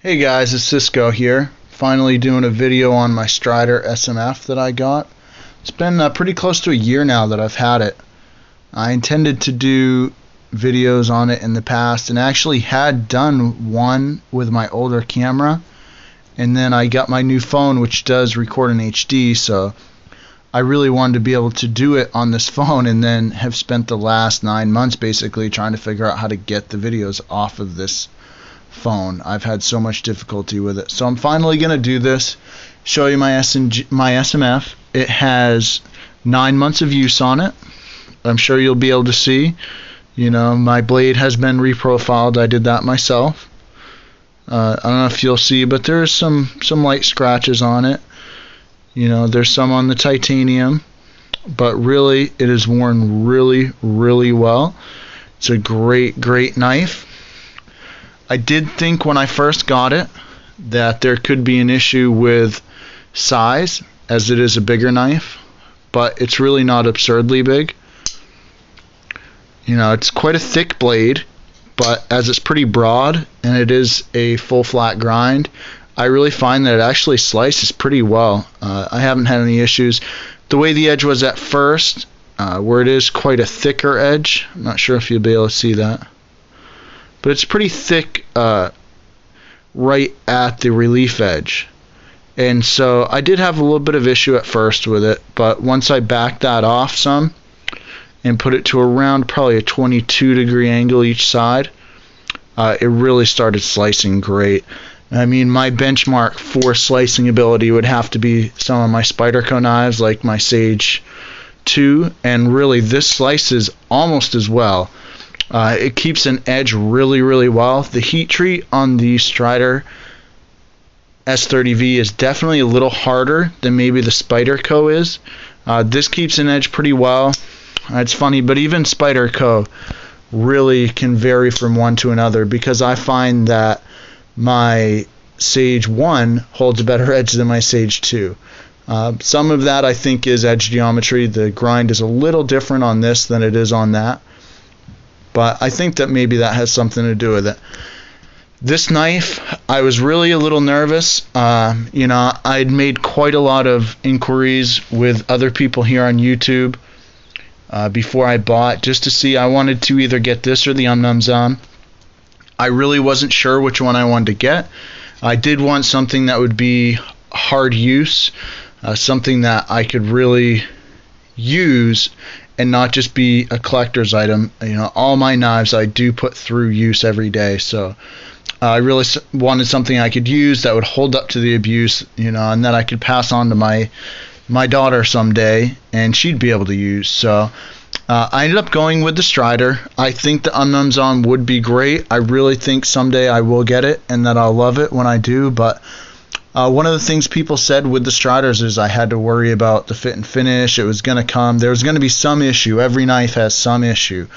Hey guys, it's Cisco here. Finally doing a video on my Strider SMF that I got. It's been pretty close to a year now that I've had it. I intended to do videos on it in the past and actually had done one with my older camera, and then I got my new phone which does record in HD, so I really wanted to be able to do it on this phone, and then have spent the last 9 months basically trying to figure out how to get the videos off of this phone. I've had so much difficulty with it, so I'm finally gonna do this, show you my SMF. It has 9 months of use on it. I'm sure you'll be able to see, you know, my blade has been reprofiled. I did that myself. I don't know if you'll see, but there's some light scratches on it. You know, there's some on the titanium, but really it is worn really well. It's a great knife. I did think when I first got it that there could be an issue with size, as it is a bigger knife, but it's really not absurdly big. You know, it's quite a thick blade, but as it's pretty broad and it is a full flat grind, I really find that it actually slices pretty well. I haven't had any issues. The way the edge was at first, where it is quite a thicker edge, I'm not sure if you'll be able to see that, but it's pretty thick right at the relief edge, and so I did have a little bit of issue at first with it, but once I backed that off some and put it to around probably a 22-degree angle each side, it really started slicing great. I mean, my benchmark for slicing ability would have to be some of my Spyderco knives like my Sage 2, and really this slices almost as well. It keeps an edge really well. The heat treat on the Strider S30V is definitely a little harder than maybe the Spyderco is. This keeps an edge pretty well. It's funny, but even Spyderco really can vary from one to another, because I find that my Sage 1 holds a better edge than my Sage 2. Some of that I think is edge geometry. The grind is a little different on this than it is on that, but I think that maybe that has something to do with it. This knife, I was really a little nervous. You know, I'd made quite a lot of inquiries with other people here on YouTube before I bought, just to see. I wanted to either get this or the unchanged. I really wasn't sure which one I wanted to get. I did want something that would be hard use, something that I could really use and not just be a collector's item. You know, all my knives I do put through use every day, so I really wanted something I could use that would hold up to the abuse, you know, and that I could pass on to my daughter someday and she'd be able to use. So I ended up going with the Strider. I think the unchanged would be great. I really think someday I will get it and that I'll love it when I do, but one of the things people said with the Striders is I had to worry about the fit and finish. It was going to come. There was going to be some issue. Every knife has some issue.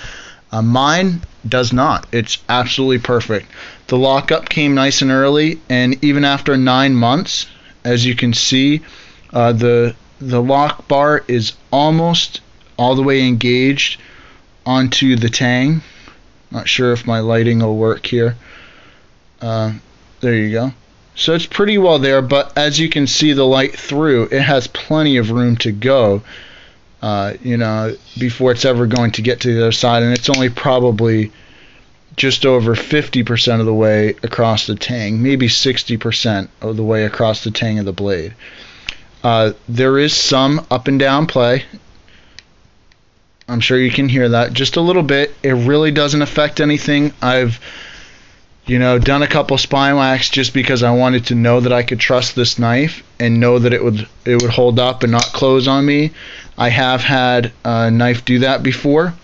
Mine does not. It's absolutely perfect. The lockup came nice and early, and even after 9 months, as you can see, the lock bar is almost all the way engaged onto the tang. Not sure if my lighting will work here. There you go. So it's pretty well there, but as you can see the light through, it has plenty of room to go, you know, before it's ever going to get to the other side, and it's only probably just over 50% of the way across the tang, maybe 60% of the way across the tang of the blade. There is some up and down play. I'm sure you can hear that just a little bit. It really doesn't affect anything. I've, you know, done a couple spine wax just because I wanted to know that I could trust this knife and know that it would hold up and not close on me. I have had a knife do that before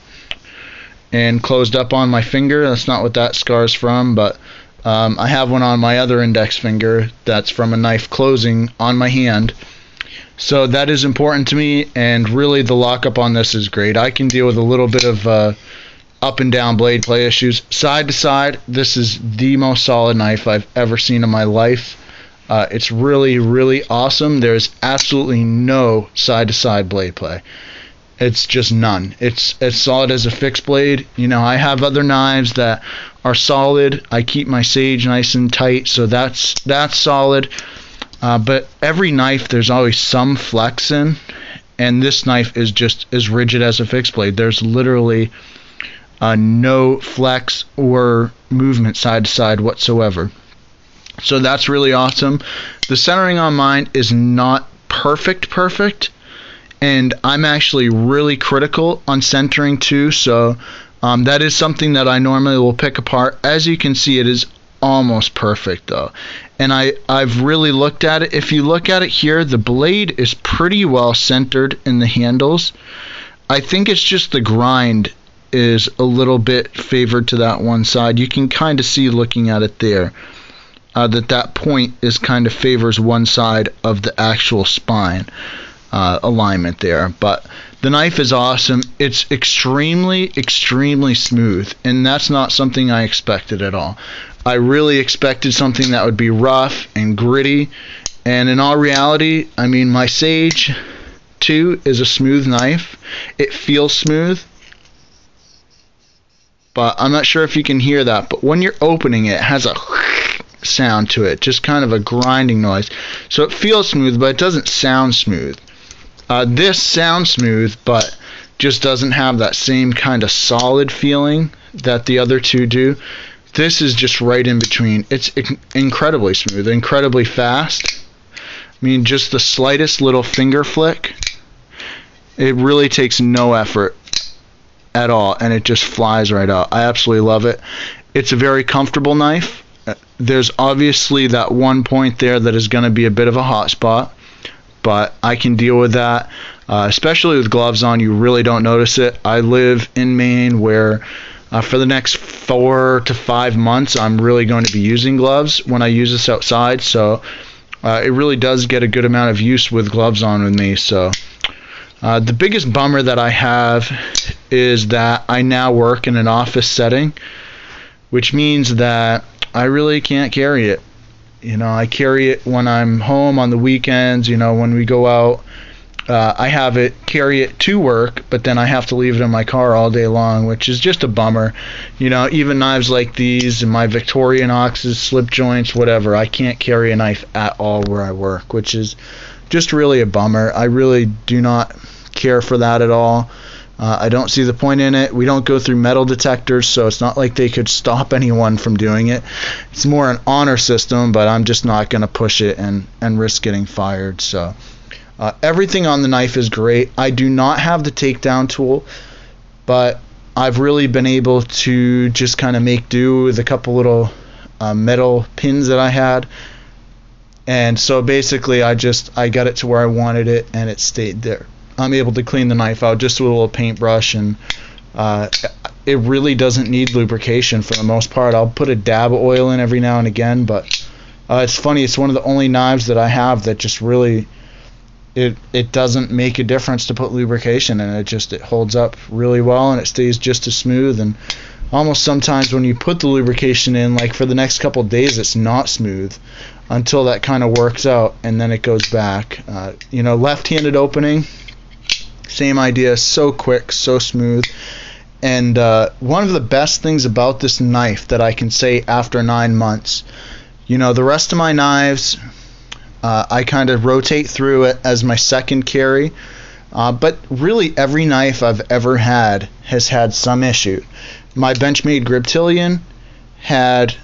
and closed up on my finger. That's not what that scar's from, but I have one on my other index finger that's from a knife closing on my hand. So that is important to me, and really the lockup on this is great. I can deal with a little bit of up and down blade play issues. Side to side, this is the most solid knife I've ever seen in my life. It's really awesome. There's absolutely no side to side blade play. it's just none. It's as solid as a fixed blade. You know, I have other knives that are solid. I keep my sage nice and tight, so that's solid. But every knife, there's always some flex in, and this knife is just as rigid as a fixed blade. There's literally no flex or movement side to side whatsoever. So that's really awesome. The centering on mine is not perfect, and I'm actually really critical on centering too, so that is something that I normally will pick apart. As you can see, it is almost perfect though, and I've really looked at it. If you look at it here, the blade is pretty well centered in the handles. I think it's just the grind is a little bit favored to that one side. You can kind of see looking at it there that point is kind of favors one side of the actual spine alignment there. But the knife is awesome. It's extremely smooth, and that's not something I expected at all. I really expected something that would be rough and gritty, and in all reality, I mean, my Sage 2 is a smooth knife. It feels smooth, but I'm not sure if you can hear that, but when you're opening it, it has a sound to it, just kind of a grinding noise. So it feels smooth, but it doesn't sound smooth. This sounds smooth, but just doesn't have that same kind of solid feeling that the other two do. This is just right in between. It's incredibly smooth, incredibly fast. I mean, just the slightest little finger flick, it really takes no effort at all, and it just flies right out. I absolutely love it. It's a very comfortable knife. There's obviously that one point there that is going to be a bit of a hot spot, but I can deal with that. Especially with gloves on, you really don't notice it. I live in Maine where for the next 4 to 5 months I'm really going to be using gloves when I use this outside, so it really does get a good amount of use with gloves on with me. So the biggest bummer that I have is that I now work in an office setting, which means that I really can't carry it. You know, I carry it when I'm home on the weekends, you know, when we go out. I have it, carry it to work, but then I have to leave it in my car all day long, which is just a bummer. You know, even knives like these and my Victorinoxes, slip joints, whatever, I can't carry a knife at all where I work, which is just really a bummer. I really do not care for that at all. I don't see the point in it. We don't go through metal detectors, so it's not like they could stop anyone from doing it. It's more an honor system, but I'm just not going to push it and risk getting fired. So everything on the knife is great. I do not have the takedown tool, but I've really been able to just kind of make do with a couple little metal pins that I had. And so basically I got it to where I wanted it, and it stayed there. I'm able to clean the knife out just with a little paintbrush, and it really doesn't need lubrication for the most part. I'll put a dab of oil in every now and again, but it's funny, it's one of the only knives that I have that just really, it doesn't make a difference to put lubrication in it. It holds up really well, and it stays just as smooth. And almost sometimes when you put the lubrication in, like for the next couple of days, it's not smooth until that kind of works out, and then it goes back. You know, left-handed opening, same idea, so quick, so smooth. And one of the best things about this knife that I can say after 9 months, you know, the rest of my knives, I kind of rotate through it as my second carry, but really every knife I've ever had has had some issue. My Benchmade Griptilian had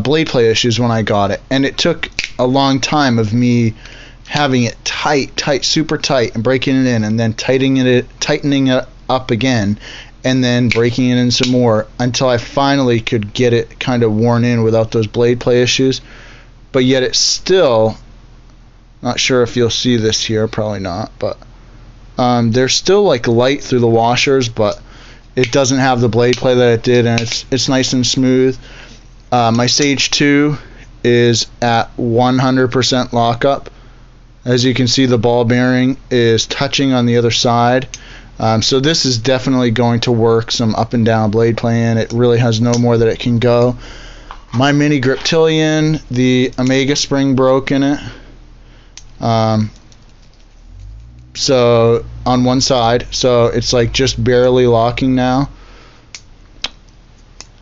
blade play issues when I got it, and it took a long time of me having it tight, super tight, and breaking it in, and then tightening it up again, and then breaking it in some more until I finally could get it kind of worn in without those blade play issues. But yet it's still, not sure if you'll see this here, probably not, but there's still like light through the washers, but it doesn't have the blade play that it did, and it's nice and smooth. My Sage 2 is at 100% lockup. As you can see, the ball bearing is touching on the other side. So this is definitely going to work some up and down blade play in. It really has no more that it can go. My mini Griptilian, the Omega spring broke in it. so on one side, so it's like just barely locking now.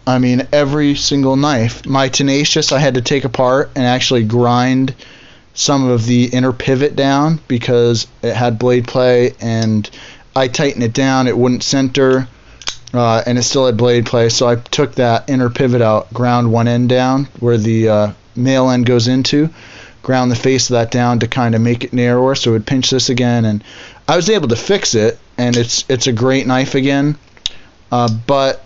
I mean, every single knife. My Tenacious I had to take apart and actually grind some of the inner pivot down because it had blade play, and I tightened it down, it wouldn't center, and it still had blade play, so I took that inner pivot out, ground one end down where the male end goes into, ground the face of that down to kind of make it narrower so it would pinch this again, and I was able to fix it, and it's a great knife again. But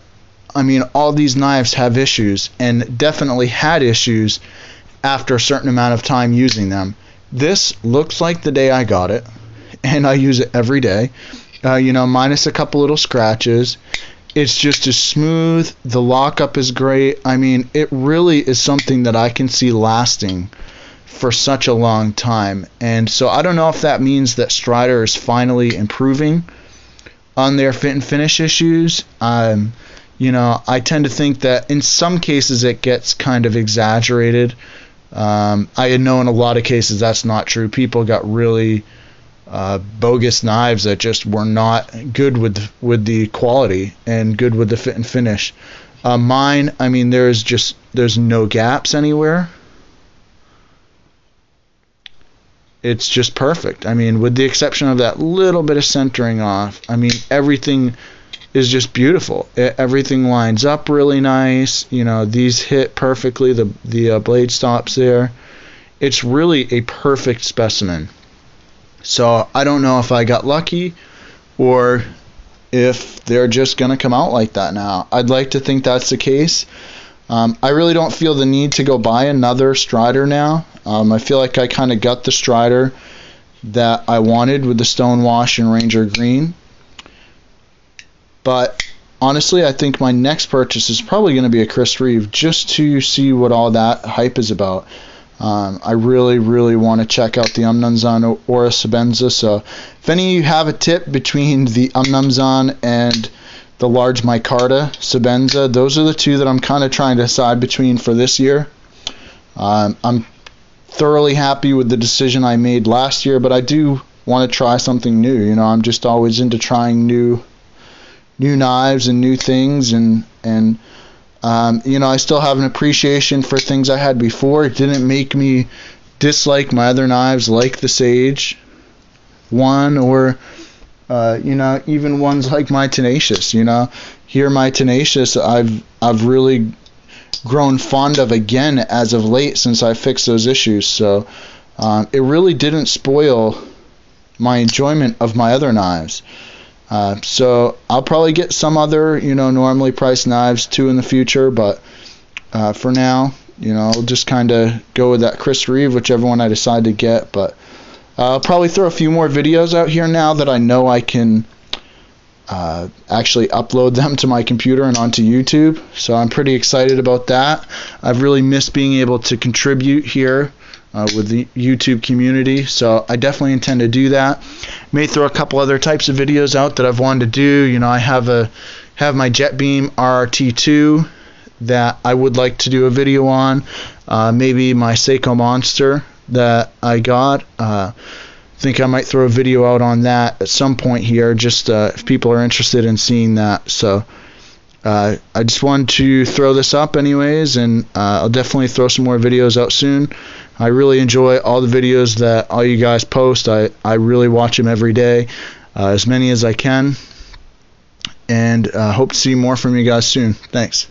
I mean, all these knives have issues, and definitely had issues after a certain amount of time using them. This looks like the day I got it, and I use it every day, minus a couple little scratches. It's just as smooth, the lockup is great. I mean, it really is something that I can see lasting for such a long time. And so I don't know if that means that Strider is finally improving on their fit and finish issues. I tend to think that in some cases it gets kind of exaggerated. I had known a lot of cases that's not true. People got really bogus knives that just were not good with the quality and good with the fit and finish. Mine, I mean, there's no gaps anywhere. It's just perfect. I mean, with the exception of that little bit of centering off, I mean, everything is just beautiful. Everything lines up really nice. These hit perfectly. The blade stops there. It's really a perfect specimen. So I don't know if I got lucky or if they're just going to come out like that now. I'd like to think that's the case. I really don't feel the need to go buy another Strider now. I feel like I kind of got the Strider that I wanted with the Stonewash and Ranger Green. But honestly, I think my next purchase is probably going to be a Chris Reeve, just to see what all that hype is about. I really, really want to check out the Unchanged or a Sebenza. So if any of you have a tip between the Unchanged and the large micarta Sebenza, those are the two that I'm kind of trying to decide between for this year. I'm thoroughly happy with the decision I made last year, but I do want to try something new. I'm just always into trying new knives and new things, and I still have an appreciation for things I had before. It didn't make me dislike my other knives like the Sage one, or even ones like my Tenacious. Here my Tenacious I've really grown fond of again as of late since I fixed those issues. So it really didn't spoil my enjoyment of my other knives. So I'll probably get some other, normally priced knives too in the future, but for now, I'll just kind of go with that Chris Reeve, whichever one I decide to get. But I'll probably throw a few more videos out here now that I know I can actually upload them to my computer and onto YouTube. So I'm pretty excited about that. I've really missed being able to contribute here with the YouTube community, so I definitely intend to do that. May throw a couple other types of videos out that I've wanted to do. I have my JetBeam RRT2 that I would like to do a video on. Maybe my Seiko Monster that I got. Think I might throw a video out on that at some point here, just if people are interested in seeing that. So I just wanted to throw this up anyways, and I'll definitely throw some more videos out soon. I really enjoy all the videos that all you guys post. I really watch them every day, as many as I can, and hope to see more from you guys soon. Thanks.